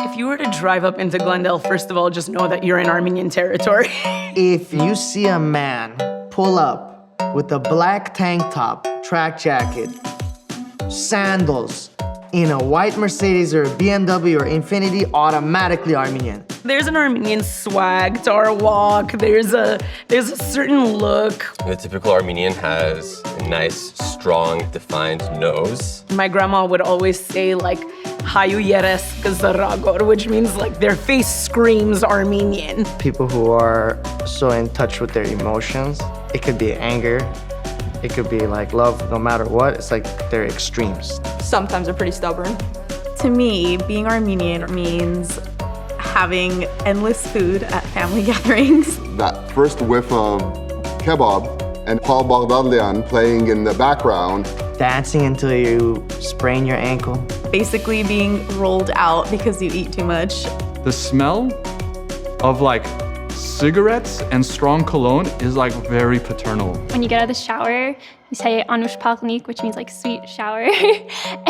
If you were to drive up into Glendale, first of all, just know that you're in Armenian territory. If you see a man pull up with a black tank top, track jacket, sandals, in a white Mercedes or a BMW or Infiniti, automatically Armenian. There's an Armenian swag to our walk. There's a certain look. The typical Armenian has a nice, strong, defined nose. My grandma would always say like, Hayu yeres kazaragor, which means like their face screams Armenian. People who are so in touch with their emotions, it could be anger, it could be like love, no matter what, it's like they're extremes. Sometimes they're pretty stubborn. To me, being Armenian means having endless food at family gatherings. That first whiff of kebab and Paul Baghdadlian playing in the background. Dancing until you sprain your ankle. Basically being rolled out because you eat too much. The smell of like cigarettes and strong cologne is like very paternal. When you get out of the shower, you say anush palknik, which means like sweet shower.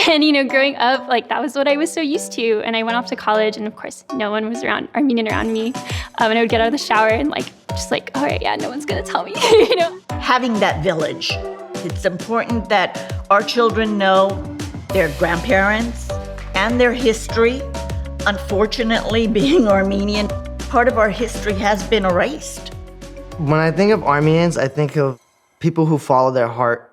And you know, growing up, like that was what I was so used to. And I went off to college and of course no one was Armenian around me. And I would get out of the shower and like, just like, all right, yeah, no one's gonna tell me, you know? Having that village. It's important that our children know their grandparents and their history. Unfortunately, being Armenian, part of our history has been erased. When I think of Armenians, I think of people who follow their heart.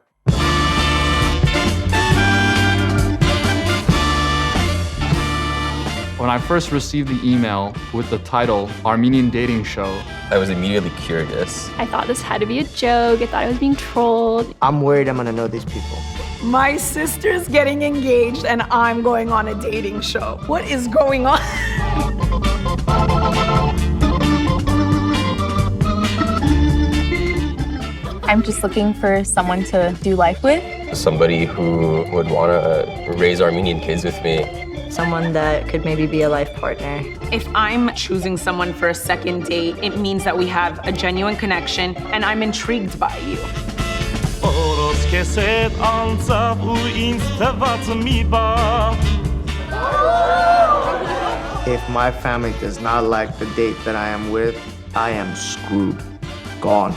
When I first received the email with the title Armenian Dating Show, I was immediately curious. I thought this had to be a joke. I thought I was being trolled. I'm worried I'm gonna know these people. My sister's getting engaged and I'm going on a dating show. What is going on? I'm just looking for someone to do life with. Somebody who would want to raise Armenian kids with me. Someone that could maybe be a life partner. If I'm choosing someone for a second date, it means that we have a genuine connection and I'm intrigued by you. If my family does not like the date that I am with, I am screwed. Gone.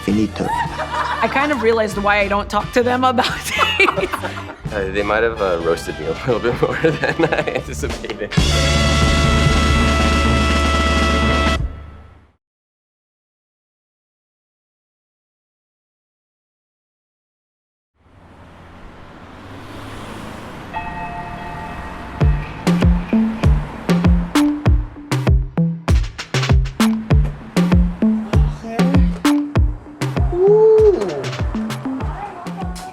Finito. I kind of realized why I don't talk to them about dates. They might have roasted me a little bit more than I anticipated.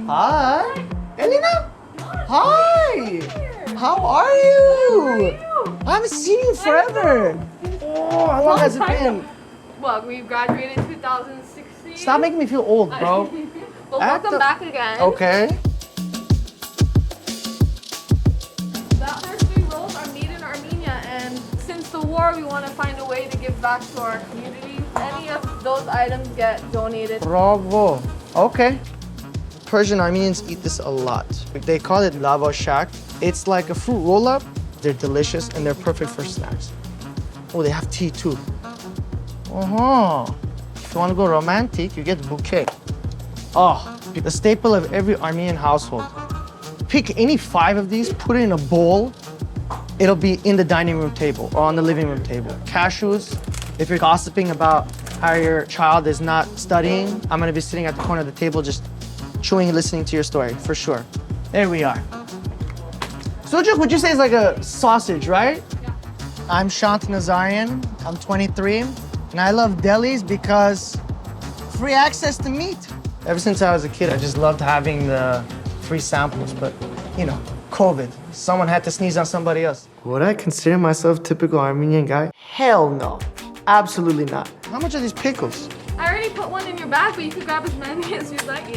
Hi. Elena? Hi. How are you? I haven't seen you forever. Oh, how long has it been? Well, we graduated in 2016. Stop making me feel old, bro. Well, welcome back again. Okay. The first 3 roles are made in Armenia, and since the war, we want to find a way to give back to our community. Any of those items get donated. Bravo. Okay. Persian Armenians eat this a lot. They call it lava shak. It's like a fruit roll-up. They're delicious and they're perfect for snacks. Oh, they have tea too. Uh-huh. If you want to go romantic, you get bouquet. Oh, the staple of every Armenian household. Pick any 5 of these, put it in a bowl. It'll be in the dining room table or on the living room table. Cashews, if you're gossiping about how your child is not studying, I'm gonna be sitting at the corner of the table just chewing and listening to your story, for sure. There we are. Sujuk, would you say is like a sausage, right? Yeah. I'm Shant Nazarian, I'm 23, and I love delis because free access to meat. Ever since I was a kid, I just loved having the free samples, but you know, COVID. Someone had to sneeze on somebody else. Would I consider myself a typical Armenian guy? Hell no, absolutely not. How much are these pickles? I already put one in your bag, but you can grab as many as you'd like.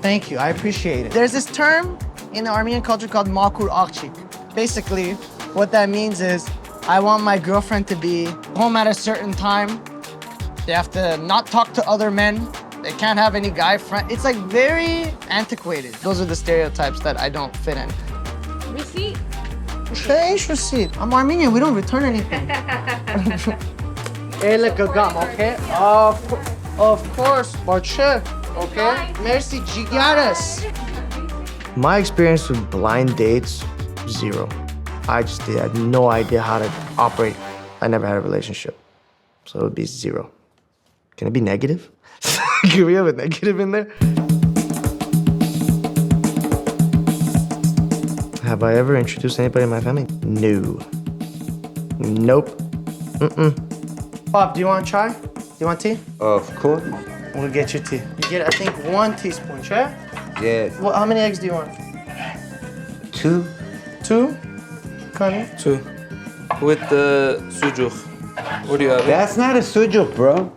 Thank you, I appreciate it. There's this term in the Armenian culture called makur akchik. Basically, what that means is I want my girlfriend to be home at a certain time. They have to not talk to other men. They can't have any guy friend. It's like very antiquated. Those are the stereotypes that I don't fit in. Receipt. Finish receipt. I'm Armenian. We don't return anything. Ele gagam, okay? Of course, Barche, okay? Merci, Gigares. My experience with blind dates, 0. I had no idea how to operate. I never had a relationship, so it would be 0. Can it be negative? Can we have a negative in there? Have I ever introduced anybody in my family? No. Nope. Bob, do you want chai? Do you want tea? Of course. We'll get you tea. You get, I think, 1 teaspoon, chai? Yes. Well, how many eggs do you want? 2. 2? Connie? 2. With the sujuk. What do you have? That's not a sujuk, bro.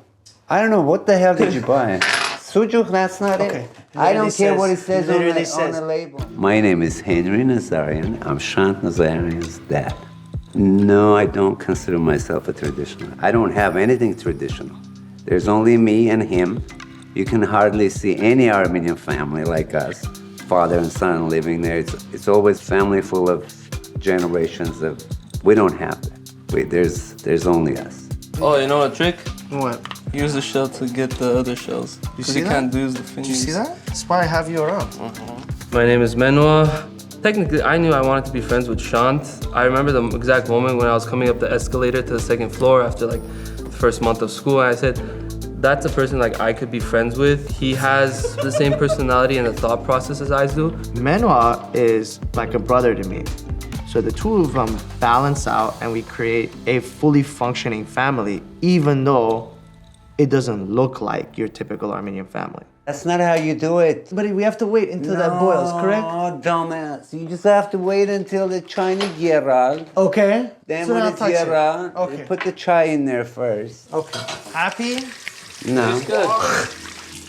I don't know what the hell did you buy. Sujuk, that's not it. I don't care what it says on the label. My name is Henry Nazarian. I'm Shant Nazarian's dad. No, I don't consider myself a traditional. I don't have anything traditional. There's only me and him. You can hardly see any Armenian family like us, father and son living there. It's always family full of generations of. We don't have that. There's only us. Oh, you know a trick? What? Use the shell to get the other shells. Because you can't use the fingers. Did you see that? That's why I have you around. My name is Menua. Technically, I knew I wanted to be friends with Shant. I remember the exact moment when I was coming up the escalator to the 2nd floor after like the first month of school, and I said, that's a person like I could be friends with. He has the same personality and the thought process as I do. Menua is like a brother to me. So the two of them balance out and we create a fully functioning family, even though it doesn't look like your typical Armenian family. That's not how you do it. But we have to wait until that boils, correct? Oh, dumbass. You just have to wait until the chai geral. Okay. Then So when now it's touch it. geral, Okay. you put the chai in there first. Okay. Happy? No. It's good.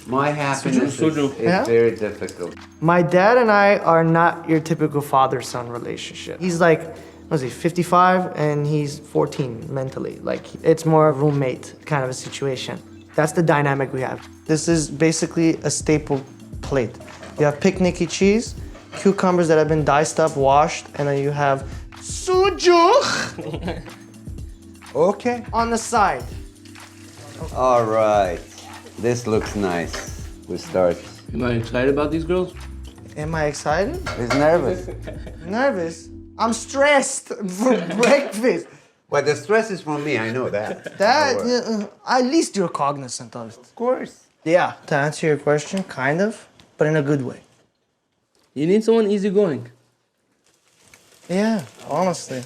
My happiness is Yeah? very difficult. My dad and I are not your typical father-son relationship. He's like, what is he, 55 and he's 14 mentally. Like, it's more a roommate kind of a situation. That's the dynamic we have. This is basically a staple plate. You have picnicky cheese, cucumbers that have been diced up, washed, and then you have sujuk Okay. on the side. All right. This looks nice. We start. Am I excited about these girls? Am I excited? He's nervous. Nervous? I'm stressed for breakfast. Well, the stress is from me. I know that. At least you're cognizant of it. Of course. Yeah, to answer your question, kind of, but in a good way. You need someone easygoing. Yeah, honestly.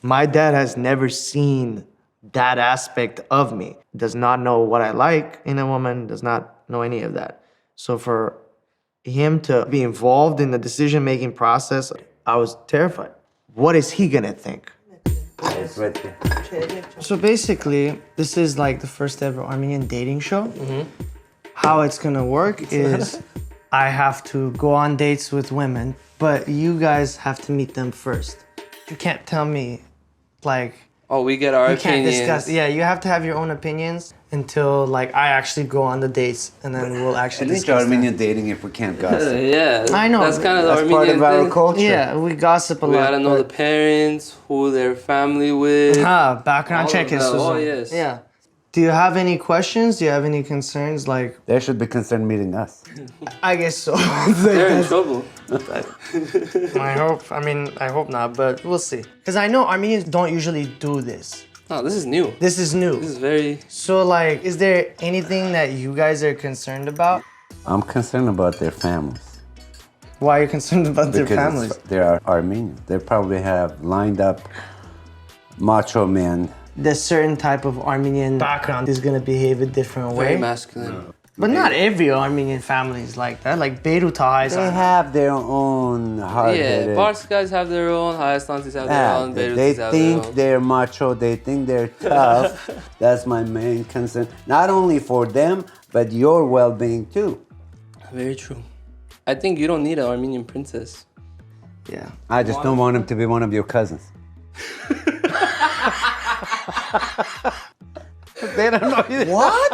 My dad has never seen that aspect of me. Does not know what I like in a woman, does not know any of that. So for him to be involved in the decision-making process, I was terrified. What is he gonna think? It's right there. So basically, this is like the first ever Armenian dating show. How it's gonna work is I have to go on dates with women, but you guys have to meet them first. You can't tell me, like, Oh, we get our you can't opinions. discuss. Yeah, you have to have your own opinions until like I actually go on the dates, and then we'll actually It's discuss them. Armenian dating if we can't gossip. Yeah. I know. That's kind of the That's Armenian part of our thing. culture. Yeah, we gossip a We lot. gotta know the parents, who their family with. Background all check of is. that. Oh, yes. Yeah. Do you have any questions? Do you have any concerns? Like, They should be concerned meeting us. I guess so. They're in trouble. I hope not, but we'll see. Because I know Armenians don't usually do this. No, this is new. This is new. This is very... So, like, is there anything that you guys are concerned about? I'm concerned about their families. Why are you concerned about their Because families? they are Armenian. They probably have lined up macho men. The certain type of Armenian background is gonna behave a different Very way. masculine. But not every Armenian family is like that. Like Beirut They have their own Yeah, hard-headed. Bars guys have their own, Hayastantis have their own, They Beirutis have their think own. they're macho, they think they're tough. That's my main concern. Not only for them, but your well-being too. Very true. I think you don't need an Armenian princess. Yeah. I just don't want him to be one of your cousins. They don't know either. What?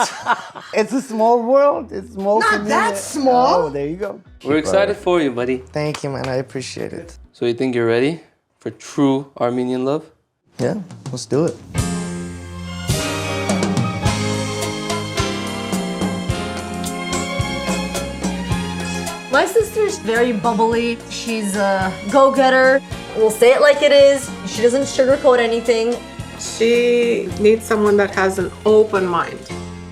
It's a small world. It's small. Not that small. Oh, there you go. We're excited for you, buddy. Thank you, man. I appreciate it. So you think you're ready for true Armenian love? Yeah, let's do it. My sister's very bubbly. She's a go-getter. We'll say it like it is. She doesn't sugarcoat anything. She needs someone that has an open mind.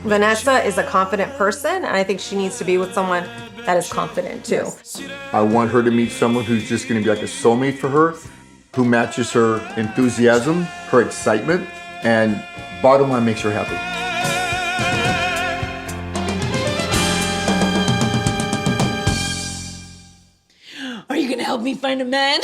Vanessa is a confident person, and I think she needs to be with someone that is confident too. I want her to meet someone who's just gonna be like a soulmate for her, who matches her enthusiasm, her excitement, and bottom line makes her happy. Are you gonna help me find a man?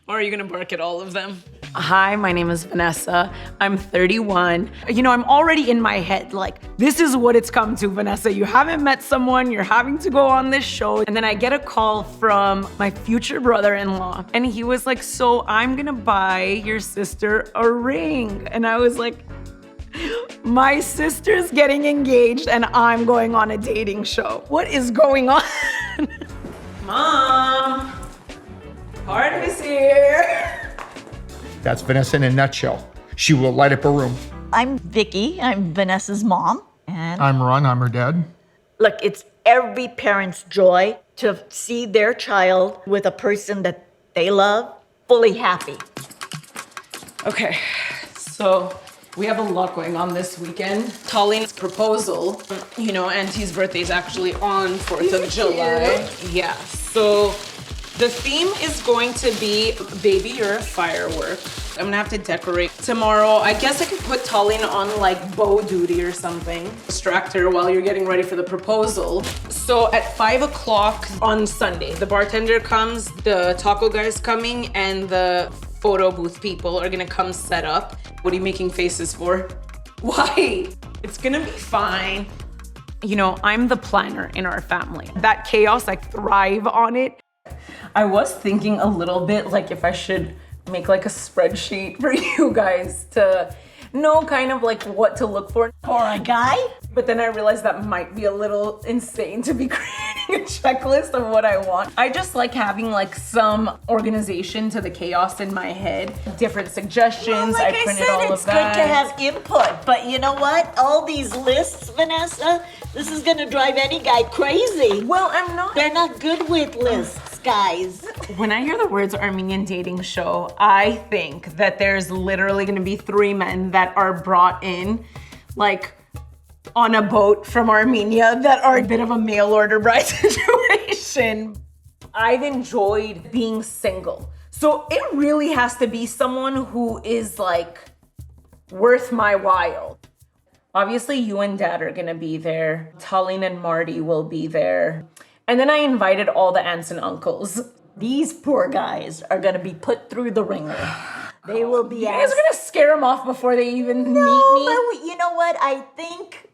Or are you gonna bark at all of them? Hi, my name is Vanessa. I'm 31. You know, I'm already in my head, like, this is what it's come to, Vanessa. You haven't met someone, you're having to go on this show. And then I get a call from my future brother-in-law. And he was like, so I'm gonna buy your sister a ring. And I was like, my sister's getting engaged and I'm going on a dating show. What is going on? Mom, party is here. That's Vanessa in a nutshell. She will light up a room. I'm Vicky. I'm Vanessa's mom. And I'm Ron, I'm her dad. look, it's every parent's joy to see their child with a person that they love, fully happy. Okay, so we have a lot going on this weekend. Talleen's proposal, you know, Auntie's birthday is actually on 4th of July. Yeah, so the theme is going to be, baby, you're a firework. I'm gonna have to decorate tomorrow. I guess I could put Tallene on like bow duty or something. Distract her while you're getting ready for the proposal. So at 5 o'clock on Sunday, the bartender comes, the taco guy's coming, and the photo booth people are gonna come set up. What are you making faces for? Why? It's gonna be fine. You know, I'm the planner in our family. That chaos, I thrive on it. I was thinking a little bit like if I should make like a spreadsheet for you guys to know kind of like what to look for. For a guy? But then I realized that might be a little insane to be creating a checklist of what I want. I just like having like some organization to the chaos in my head. Different suggestions, Well, like I printed said, all it's of that. good to have input, but you know what? All these lists, Vanessa, this is gonna drive any guy crazy. Well, I'm not. They're not good with lists, guys. When I hear the words Armenian Dating Show, I think that there's literally gonna be 3 men that are brought in, like, on a boat from Armenia that are a bit of a mail order bride situation. I've enjoyed being single. So it really has to be someone who is like worth my while. Obviously you and Dad are gonna be there. Tallene and Marty will be there. And then I invited all the aunts and uncles. These poor guys are gonna be put through the ringer. They will be You guys are gonna scare them off before they even meet me? But you know what? I think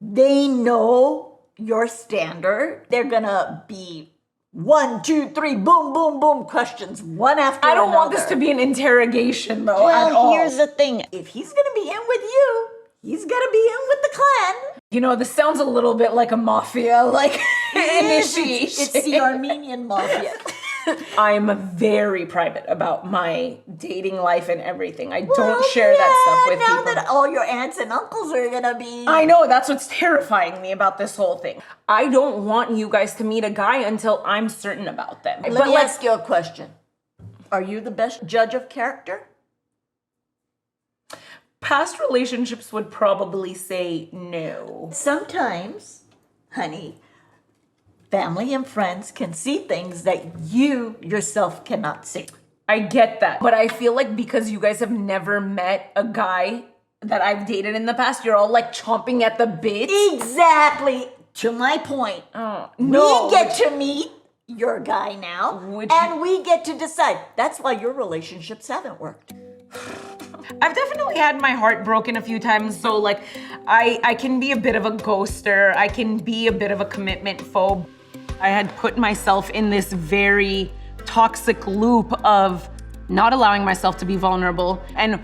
they know your standard. They're gonna be 1, 2, 3, boom, boom, boom, questions one after another. I don't want this to be an interrogation though at Well, all. here's the thing. If he's gonna be in with you, he's gonna be in with the clan. You know, this sounds a little bit like a mafia, like initiation. It's the Armenian mafia. I'm very private about my dating life and everything. I don't share that stuff with now people. that all your aunts and uncles are gonna be... I know, that's what's terrifying me about this whole thing. I don't want you guys to meet a guy until I'm certain about them. Let me ask you a question. Are you the best judge of character? Past relationships would probably say no. Sometimes, honey, family and friends can see things that you yourself cannot see. I get that. But I feel like because you guys have never met a guy that I've dated in the past, you're all like chomping at the bit. Exactly. To my point. Oh, no. We get to meet your guy now, and we get to decide. That's why your relationships haven't worked. I've definitely had my heart broken a few times, so like I can be a bit of a ghoster. I can be a bit of a commitment phobe. I had put myself in this very toxic loop of not allowing myself to be vulnerable, and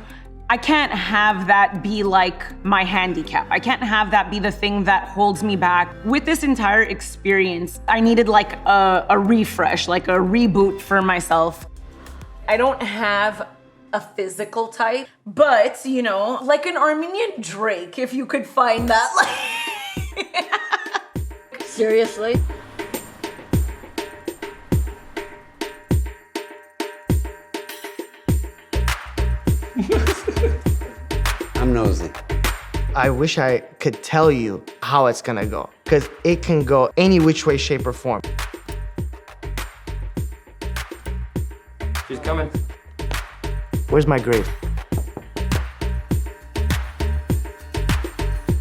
I can't have that be like my handicap. I can't have that be the thing that holds me back. With this entire experience, I needed like a refresh, like a reboot for myself. I don't have a physical type, but you know, like an Armenian Drake, if you could find that. Like, seriously. I'm nosy. I wish I could tell you how it's gonna go, because it can go any which way, shape, or form. She's coming. Where's my grave?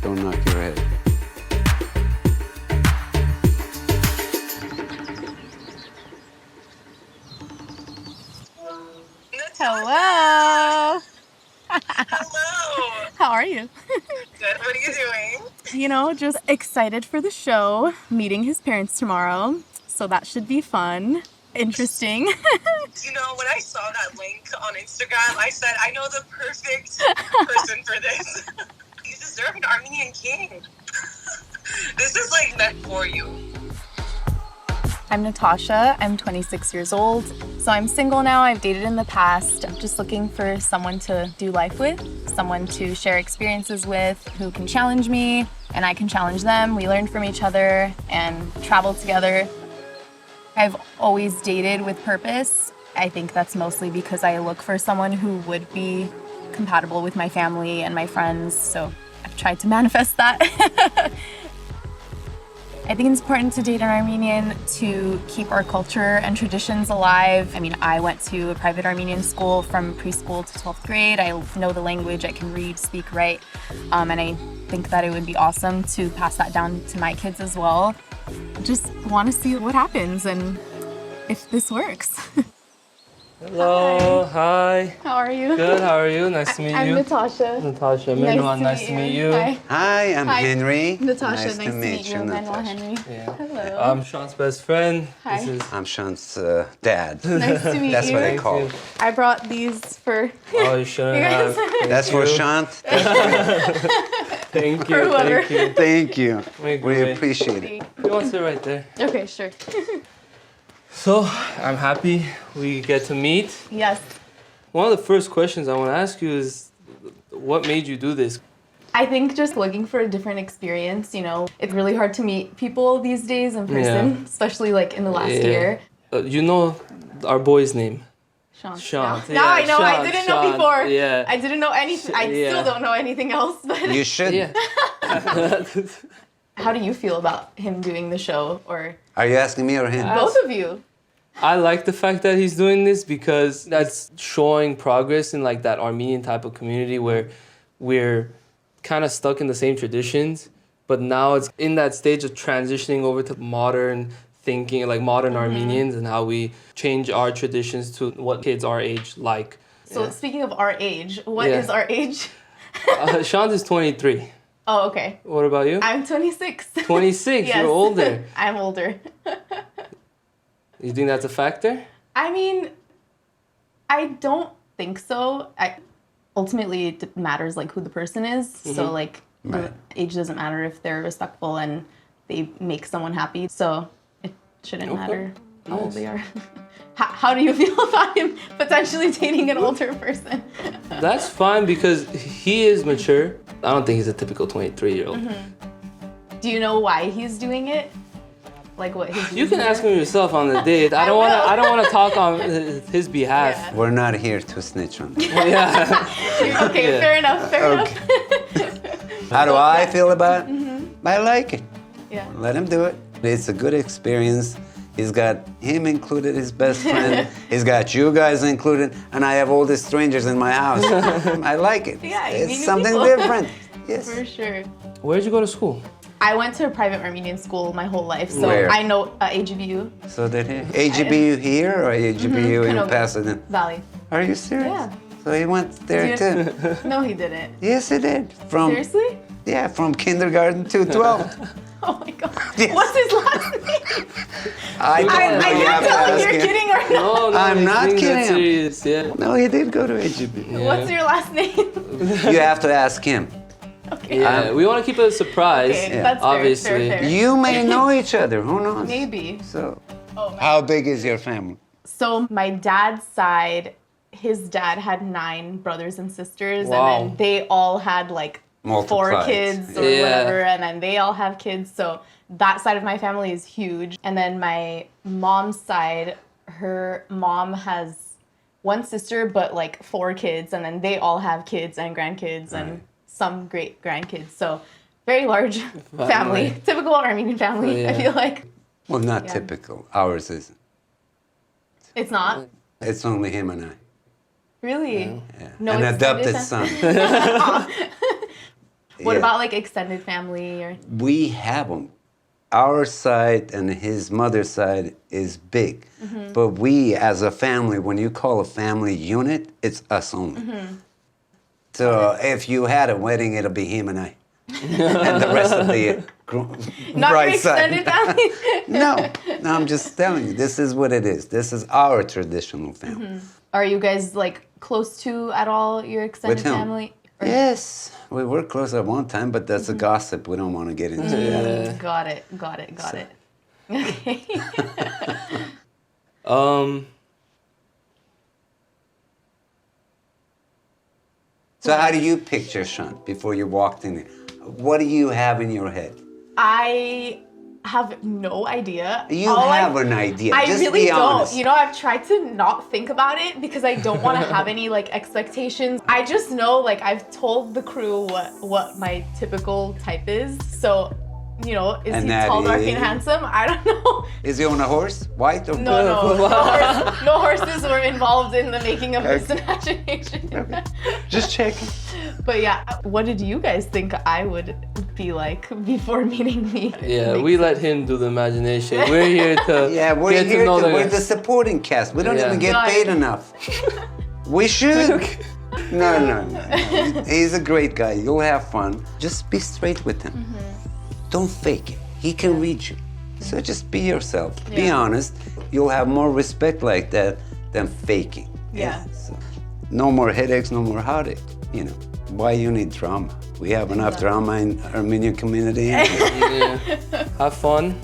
Don't knock your head. Hello. Hello. How are you? Good. What are you doing? You know, just excited for the show, meeting his parents tomorrow. So that should be fun. Interesting. You know, when I saw that link on Instagram, I said, I know the perfect person for this. You deserve an Armenian king. This is like meant for you. I'm Natasha. I'm 26 years old. So I'm single now. I've dated in the past. I'm just looking for someone to do life with, someone to share experiences with, who can challenge me and I can challenge them. We learn from each other and travel together. I've always dated with purpose. I think that's mostly because I look for someone who would be compatible with my family and my friends. So I've tried to manifest that. I think it's important to date an Armenian to keep our culture and traditions alive. I mean, I went to a private Armenian school from preschool to 12th grade. I know the language, I can read, speak, write, and I think that it would be awesome to pass that down to my kids as well. Just want to see what happens and if this works. Hello, hi. How are you? Good, how are you? Nice to meet you. I'm Natasha. Natasha, Menua, nice to meet you. Hi, I'm Henry. Natasha, nice to meet you, Menua, Natasha. Henry. Yeah. Hello. I'm Shant's best friend. Hi. This is I'm Shant's dad. Nice to meet That's you. what I call it. I brought these for Oh, you shouldn't have. That's for Shant. Thank you, For whoever. thank you. Thank you. Make We way. appreciate it. You want to sit right there? Okay, sure. So, I'm happy we get to meet. Yes. One of the first questions I want to ask you is, what made you do this? I think just looking for a different experience, you know. It's really hard to meet people these days in person, especially like in the last year. You know our boy's name? Shant. Shant. Now I know. Shant, I didn't know Shant, before. Yeah. I didn't know anything. I still don't know anything else. But You should. Yeah. how do you feel about him doing the show, or Are you asking me or him? both of you? I like the fact that he's doing this because that's showing progress in like that Armenian type of community where we're kind of stuck in the same traditions, but now it's in that stage of transitioning over to modern thinking, like modern Armenians, and how we change our traditions to what kids our age like. So speaking of our age, what is our age? Shant is 23. Oh, okay. What about you? I'm 26. 26, Yes. you're older. I'm older. You think that's a factor? I mean, I don't think so. Ultimately, it matters like who the person is. So like, the age doesn't matter if they're respectful and they make someone happy. So it shouldn't matter how old they are. How do you feel about him potentially dating an older person? That's fine because he is mature. I don't think he's a typical 23-year-old. Do you know why he's doing it? Like what his You can ask him yourself on the date. I don't want to talk on his behalf. Yeah. We're not here to snitch on him. Yeah. Okay, Yeah. fair enough, fair enough. How do I feel about it? I like it. Yeah. Let him do it. It's a good experience. He's got him included, his best friend. He's got you guys included, and I have all these strangers in my house. I like it. Yeah, you meet It's new something people. different. Yes. For sure. Where'd you go to school? I went to a private Armenian school my whole life, so Where? I know AGBU. So did he? AGBU here or AGBU in Canoga Pasadena? Valley. Are you serious? Yeah. So he went there too? No, he didn't. Yes, he did. From Seriously? Yeah, from kindergarten to 12. Oh my god. Yes. What's his last name? I don't know. I You have can't to tell if ask you're him. kidding or not. No, I'm he's not being that kidding. serious, yeah. No, he did go to AGBU. What's your last name? You have to ask him. Okay. Yeah, we want to keep it a surprise, Okay, that's fair, obviously. fair. You may know each other. Who knows? Maybe. So, Oh, how big is your family? So my dad's side his dad had 9 brothers and sisters, Wow. and then they all had like 4 Multiplied. kids or Yeah. whatever, and then they all have kids. So that side of my family is huge. And then my mom's side, her mom has 1 sister, but like 4 kids, and then they all have kids and grandkids and some great grandkids. So very large family. Typical Armenian family, I feel like. Well, not typical. Ours isn't. It's not? It's only him and I. Really? Yeah. No An extended adopted son. What Yeah. about like extended family or? We have them. Our side and his mother's side is big. Mhm. But we, as a family, when you call a family unit, it's us only. So if you had a wedding, it'll be him and I. And the rest of the Not bride your side. extended family? No, I'm just telling you, this is what it is. This is our traditional family. Are you guys like close to at all your extended With him? family? Or- Yes, we were close at one time, but that's a gossip. We don't want to get into that. Got it. Okay. So how do you picture Shant before you walked in here? What do you have in your head? I have no idea. You have an idea. I Just really be don't. honest. You know, I've tried to not think about it because I don't want to have any like expectations. I just know like I've told the crew what my typical type is. So, you know, is And he that tall, dark, and is- handsome? I don't know. Is he on a horse? White or No, black? no horses were involved in the making of this imagination. Just checking. But yeah, what did you guys think I would be like before meeting me? Yeah, we let him do the imagination. We're here to Yeah, we're get here to know we're the supporting cast. We don't Yeah. even get Got paid it. enough. We should. No. He's a great guy. You'll have fun. Just be straight with him. Don't fake it. He can read you. So just be yourself. Be Yeah. honest. You'll have more respect like that than faking. Yeah. So, no more headaches, no more heartache. You know, why you need drama? We have enough drama in Armenian community. Yeah. Have fun.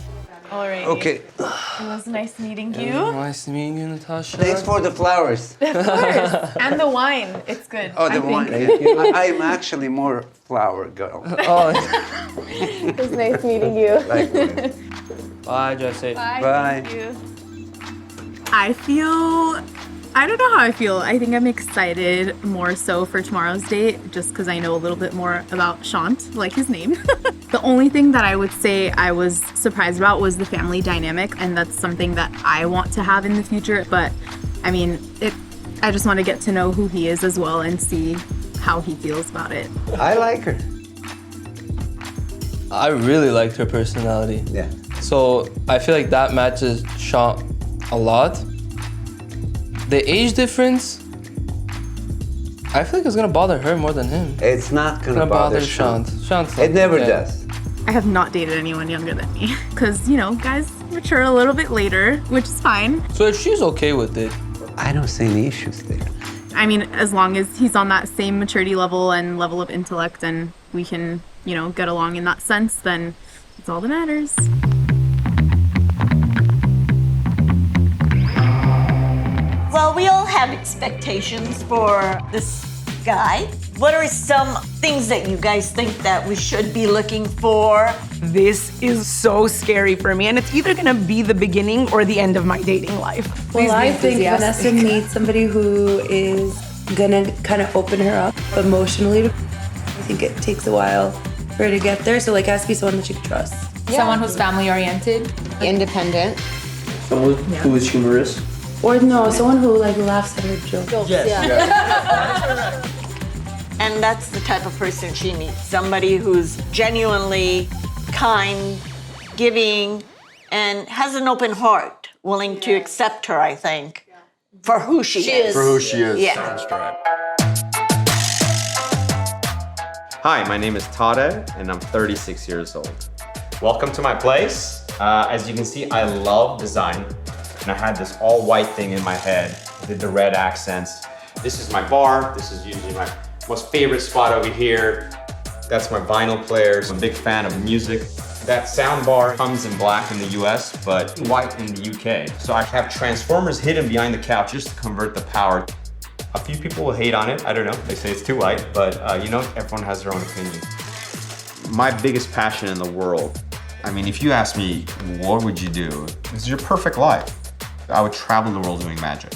Alright. Okay. It was nice meeting you. Nice meeting you, Natasha. Thanks for the flowers. Of course. And the wine. It's good. Oh, the I wine. think. I'm actually more flower girl. Oh, It was nice meeting you. Likewise. bye, drive safe. Bye. Thank you. I don't know how I feel. I think I'm excited more so for tomorrow's date just because I know a little bit more about Shant, like his name. The only thing that I would say I was surprised about was the family dynamic, and that's something that I want to have in the future. But I mean, I just want to get to know who he is as well and see how he feels about it. I like her. I really liked her personality. Yeah. So I feel like that matches Shant a lot. The age difference, I feel like it's gonna bother her more than him. It's not gonna bother Shant. Shant. Shant's It never yeah. does. I have not dated anyone younger than me because, you know, guys mature a little bit later, which is fine. So if she's okay with it, I don't see any issues there. I mean, as long as he's on that same maturity level and level of intellect and we can, you know, get along in that sense, then it's all that matters. Well, we all have expectations for this guy. What are some things that you guys think that we should be looking for? This is so scary for me, and it's either gonna be the beginning or the end of my dating life. Well, I think Vanessa needs somebody who is gonna kind of open her up emotionally. I think it takes a while for her to get there, so like it has to be someone that you can trust. Someone who's family oriented, independent. Someone who is humorous. Or no, someone who like laughs at her jokes. And that's the type of person she needs. Somebody who's genuinely kind, giving, and has an open heart, willing to accept her, I think, for who she is. For who she is. Yeah. Hi, my name is Tadeh, and I'm 36 years old. Welcome to my place. As you can see, I love design, and I had this all-white thing in my head. I did the red accents. This is my bar. This is usually my most favorite spot over here. That's my vinyl players. I'm a big fan of music. That sound bar comes in black in the US, but white in the UK. So I have transformers hidden behind the couch just to convert the power. A few people will hate on it. I don't know. They say it's too light, but you know, everyone has their own opinion. My biggest passion in the world, I mean, if you ask me, what would you do? This is your perfect life. I would travel the world doing magic.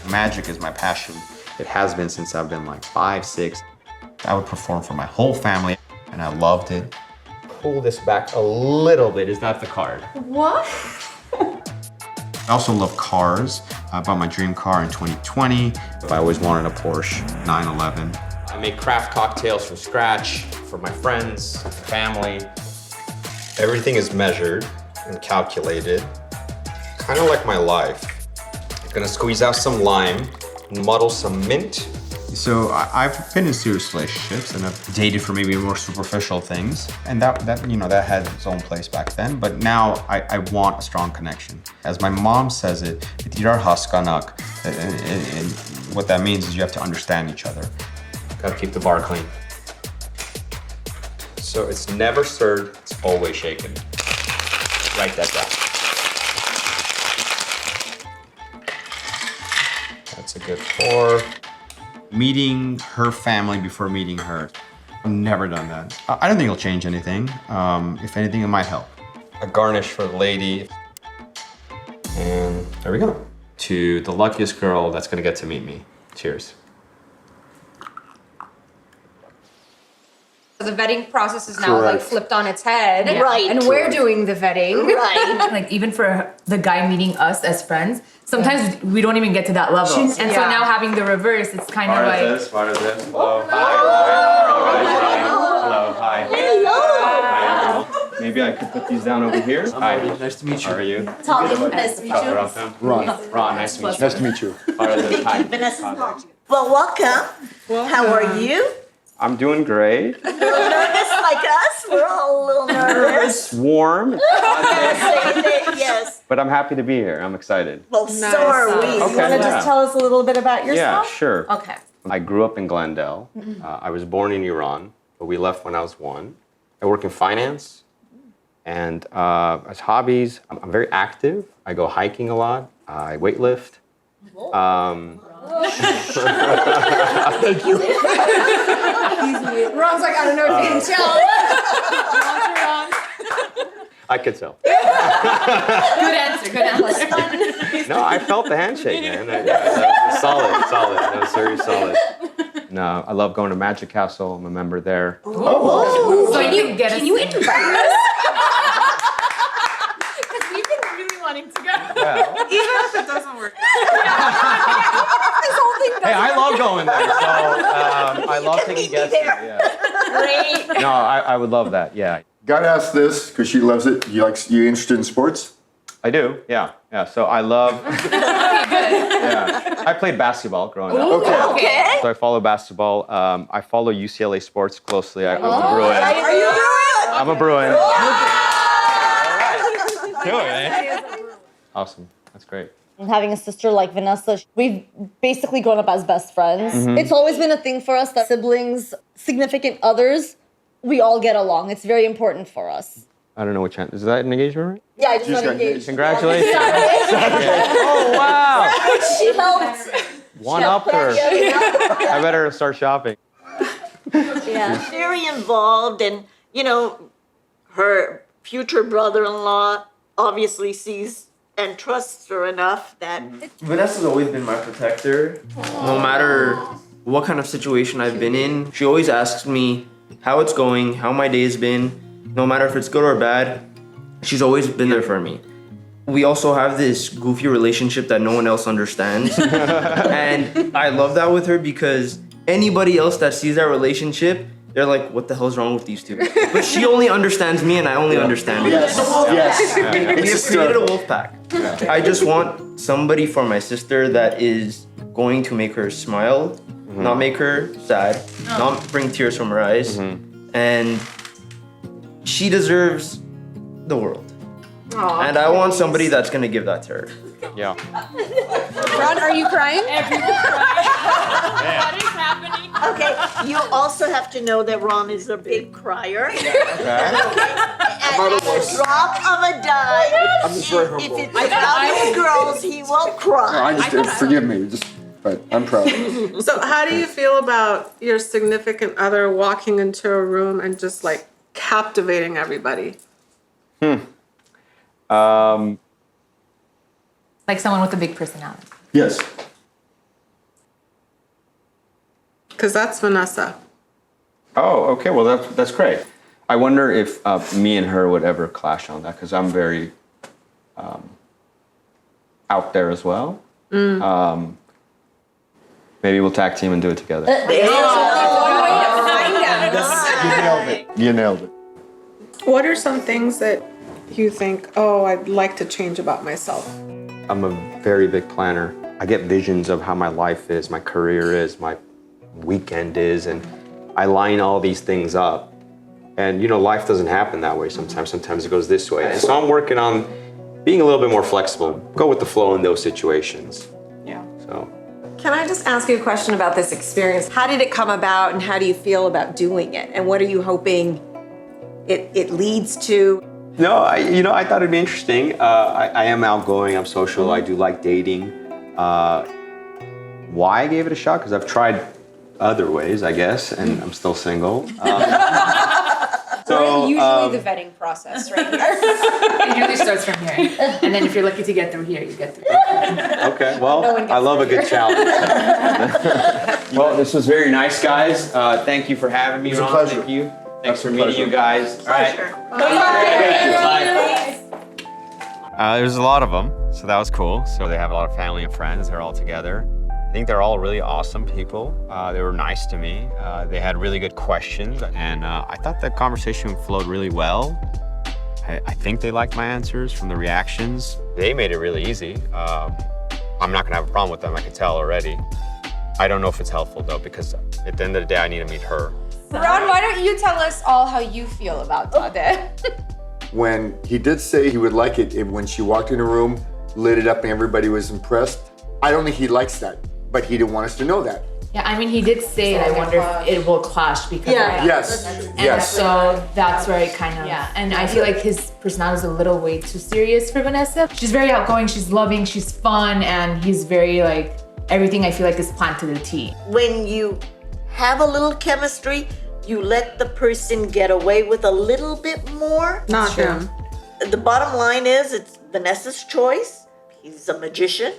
Magic is my passion. It has been since I've been like 5, 6. I would perform for my whole family, and I loved it. Pull this back a little bit. Is that the card? What? I also love cars. I bought my dream car in 2020. I always wanted a Porsche 911. I make craft cocktails from scratch for my friends, family. Everything is measured and calculated, kind of like my life. I'm gonna squeeze out some lime, muddle some mint. So I've been in serious relationships and I've dated for maybe more superficial things. And that had its own place back then. But now I want a strong connection. As my mom says it, "Tirar haskanak." And what that means is you have to understand each other. Gotta keep the bar clean. So it's never stirred, it's always shaken. Write that down. That's a good pour. Meeting her family before meeting her. I've never done that. I don't think it'll change anything. If anything, it might help. A garnish for the lady. And there we go. To the luckiest girl that's gonna get to meet me. Cheers. The vetting process is now like flipped on its head. Yeah. Right. And we're doing the vetting. Right. Like even for the guy meeting us as friends, sometimes we don't even get to that level. And so now having the reverse, it's kind of like... Part of this. Hello. Hi. Hello. Hi. Hello. Maybe I could put these down over here. Hi. Nice to meet you. How are you? Tadeh, nice to meet you. Ron, nice to meet you. Nice to meet you. Hi. Vanessa. Well, welcome. How are you? I'm doing great. A little nervous like us? We're all a little nervous. It's warm. Yes. But I'm happy to be here. I'm excited. Well, so are we. Okay, You want to just tell us a little bit about Yeah, yourself? sure. Okay. I grew up in Glendale. I was born in Iran, but we left when I was 1. I work in finance. And as hobbies, I'm very active. I go hiking a lot. I weightlift. Thank you. Ron's like, I don't know if you can tell. I could tell. Good answer. No, I felt the handshake, man. That was solid. That was very solid. No, I love going to Magic Castle. I'm a member there. So can you invite us? Because we've been really wanting to go. Well. Even if it doesn't work. This whole thing Hey, I love going there. So I love taking guests there. Yeah. Great. No, I would love that. Yeah. Gotta ask this because she loves it. You interested in sports? I do. Yeah. So I love. Yeah. I played basketball growing up. Okay. So I follow basketball. I follow UCLA sports closely. I'm a Bruin. Are you Bruin? I'm a Bruin. Do it, eh? Awesome. That's great. And having a sister like Vanessa, we've basically grown up as best friends. Mhm. It's always been a thing for us that siblings, significant others, we all get along. It's very important for us. I don't know which hand. Is that an engagement ring? Yeah, I just got engaged. Congratulations. Yeah. Oh, wow. She helped. One up her. I better start shopping. Yeah. Very involved, and her future brother-in-law obviously sees and trusts her enough that Vanessa's always been my protector. No matter what kind of situation I've been in, she always asks me how it's going, how my day's been. No matter if it's good or bad, she's always been there for me. We also have this goofy relationship that no one else understands. And I love that with her because anybody else that sees that relationship, they're like, what the hell's wrong with these two? But she only understands me and I only understand her. Yes. We have created a wolf pack. I just want somebody for my sister that is going to make her smile, not make her sad, not bring tears from her eyes. And she deserves the world. Aww, and I want somebody that's gonna give that to her. Yeah. Ron, are you crying? Everyone's crying. What is happening? Okay, you also have to know that Ron is a big crier. Okay. And at the drop of a dime, I'm just very if humble. it's about his girls, he will cry. Forgive me. Just but I'm proud. So how do you feel about your significant other walking into a room and just like captivating everybody? Like someone with a big personality. Yes. Because that's Vanessa. Oh, okay. Well, that's great. I wonder if me and her would ever clash on that because I'm very out there as well. Maybe we'll tag team and do it together. You nailed it. What are some things that you think, oh, I'd like to change about myself? I'm a very big planner. I get visions of how my life is, my career is, my weekend is, and I line all these things up. And life doesn't happen that way sometimes. Sometimes it goes this way. And so I'm working on being a little bit more flexible, go with the flow in those situations. Yeah. So. Can I just ask you a question about this experience? How did it come about and how do you feel about doing it? And what are you hoping it leads to? No, I thought it'd be interesting. I am outgoing, I'm social, I do like dating. Why I gave it a shot? Because I've tried other ways, I guess, and I'm still single. We're usually the vetting process right here. It usually starts from here. And then if you're lucky to get through here, you get through. Okay, well, I love a good challenge. Well, this was very nice, guys. Thank you for having me. It was a Ron. pleasure. Thank you. Thanks for a meeting pleasure. you guys. All right. Bye. There's a lot of them, so that was cool. So they have a lot of family and friends. They're all together. I think they're all really awesome people. They were nice to me. They had really good questions, and I thought the conversation flowed really well. I think they liked my answers from the reactions. They made it really easy. I'm not gonna have a problem with them, I can tell already. I don't know if it's helpful though, because at the end of the day, I need to meet her. Ron, why don't you tell us all how you feel about Tadeh? When he did say he would like it, when she walked in the room, lit it up and everybody was impressed, I don't think he likes that, but he didn't want us to know that. Yeah, I mean, he did say it. I wonder if it will clash because of that. Yes, And yes. so that's where it kind of, and I feel like his personality is a little way too serious for Vanessa. She's very outgoing, she's loving, she's fun, and he's very like, everything I feel like is planned to the T. When you have a little chemistry, you let the person get away with a little bit more. Not him. The bottom line is it's Vanessa's choice. He's a magician,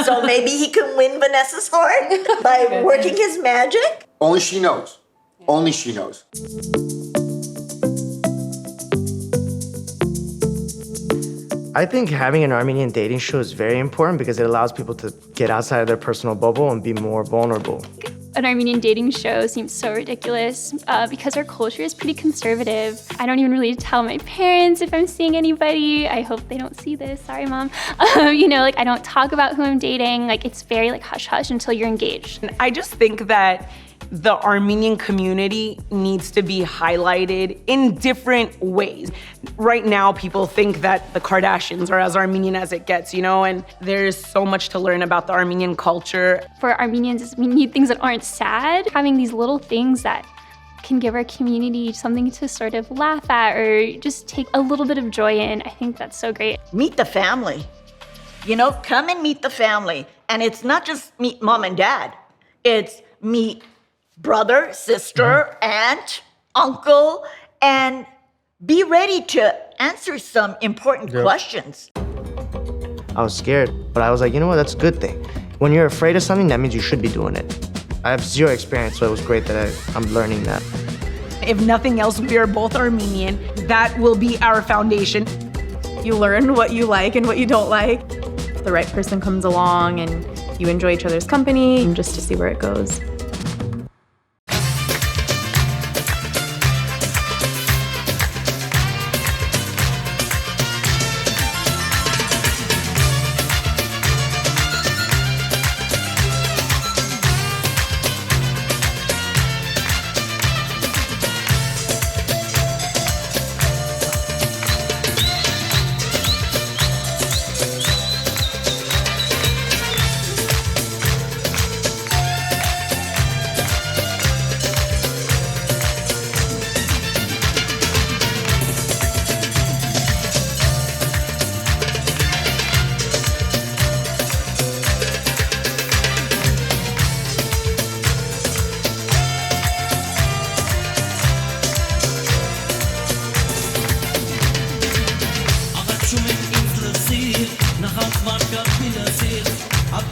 so maybe he can win Vanessa's heart by working his magic. Only she knows. Only she knows. I think having an Armenian dating show is very important because it allows people to get outside of their personal bubble and be more vulnerable. An Armenian dating show seems so ridiculous because our culture is pretty conservative. I don't even really tell my parents if I'm seeing anybody. I hope they don't see this. Sorry, Mom. I don't talk about who I'm dating. Like, it's very hush-hush until you're engaged. I just think that the Armenian community needs to be highlighted in different ways. Right now, people think that the Kardashians are as Armenian as it gets, and there's so much to learn about the Armenian culture. For Armenians, we need things that aren't sad. Having these little things that can give our community something to sort of laugh at or just take a little bit of joy in. I think that's so great. Meet the family. Come and meet the family. And it's not just meet mom and dad. It's meet brother, sister, aunt, uncle, and be ready to answer some important questions. I was scared, but I was like, you know what, that's a good thing. When you're afraid of something, that means you should be doing it. I have zero experience, so it was great that I'm learning that. If nothing else, we are both Armenian. That will be our foundation. You learn what you like and what you don't like. If the right person comes along and you enjoy each other's company, and just to see where it goes. अब